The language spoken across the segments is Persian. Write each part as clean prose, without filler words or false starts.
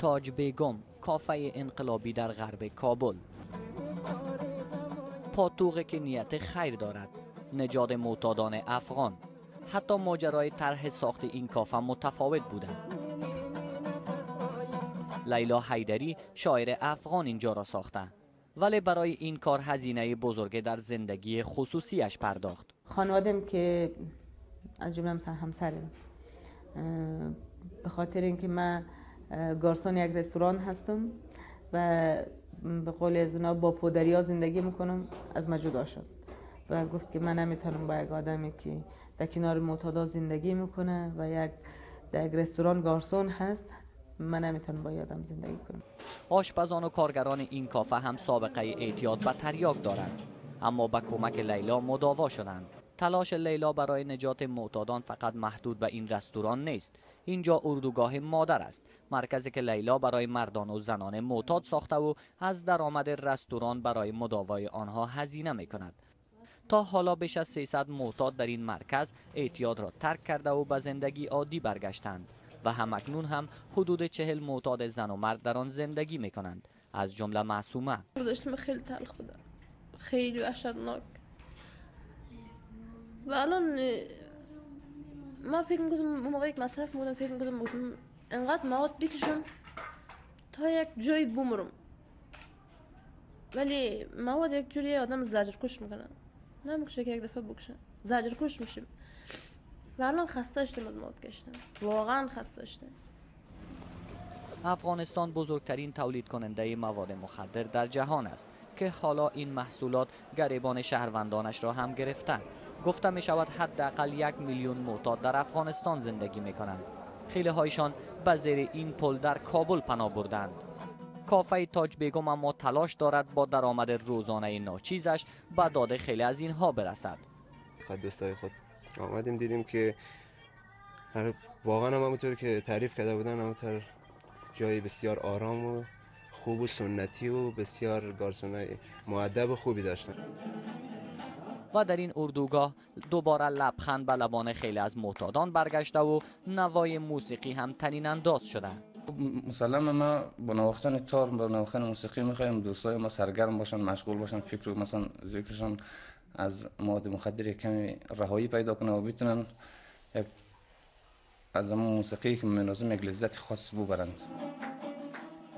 تاج بیگم، کافه انقلابی در غرب کابل. پاتوقی که نیت خیر دارد، نژاد معتادان افغان. حتی ماجرای طرح ساخت این کافه متفاوت بودند. لیلا حیدری شاعر افغان اینجا را ساخته، ولی برای این کار هزینه بزرگ در زندگی خصوصیش پرداخت. خانوادم که از جمله همسرم، به خاطر اینکه من گارسون یک رستوران هستم و به قول از اونا با پدریا زندگی میکنم، از من جدا شد و گفت که من نمیتونم با یک آدمی که در کنار معتادا زندگی میکنه و در یک رستوران گارسون هست، من نمیتونم با آدم زندگی کنم. آشپزان و کارگران این کافه هم سابقه اعتیاد به تریاک دارند، اما با کمک لیلا مداوا شدند. تلاش لیلا برای نجات معتادان فقط محدود به این رستوران نیست. اینجا اردوگاه مادر است، مرکزی که لیلا برای مردان و زنان معتاد ساخته و از درآمد رستوران برای مداوای آنها هزینه میکند. تا حالا بیش از 300 معتاد در این مرکز اعتیاد را ترک کرده و به زندگی عادی برگشتند و همکنون هم حدود 40 معتاد زن و مرد در آن زندگی میکنند، از جمله معصومه. داشتم خیلی تلخ بوده، خیلی وحشتناک. و الان من فکر میکنم موقعی که مصرف بودم، فکر میکنم انقدر مواد بکشم تا یک جایی بمرم، ولی مواد یک جوری آدم زجر کش میکنه، نمیکشه که یک دفعه بکشه، زجر کش میشیم. و الان خسته شدم از مواد کشیدن، واقعا خسته شدم. افغانستان بزرگترین تولید کننده مواد مخدر در جهان است که حالا این محصولات گریبان شهروندانش را هم گرفتند. گفته می شود حداقل 1 میلیون معتاد در افغانستان زندگی می کنند. خیلی هایشان به زیر این پل در کابل پناه بردند. کافه تاج بیگم اما تلاش دارد با درآمد روزانه ناچیزش به داد خیلی از اینها برسد. دوستای خود آمدیم دیدیم که واقعا هم همونطور که تعریف کرده بودن، همونطور جای بسیار آرام و خوب و سنتی و بسیار گارسونای مؤدب و خوبی داشتن. و در این اردوگاه دوباره لبخند به لبان خیلی از معتادان برگشته و نوای موسیقی هم طنین انداز شده. مسلما ما با نواختن تار، با نواختن موسیقی میخوایم دوستای ما سرگرم باشن، مشغول باشن، فکر مثلا ذکرشان از مواد مخدر کمی رهایی پیدا کنه و بتونن از اون موسیقی که منظم یک لذت خاص ببرند.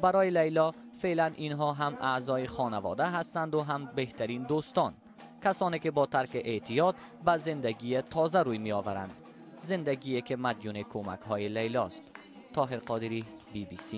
برای لیلا فعلا اینها هم اعضای خانواده هستند و هم بهترین دوستان، کسانی که با ترک اعتیاد به زندگی تازه روی می آورند، زندگی که مدیون کمک های لیلاست. طاهر قادری، BBC.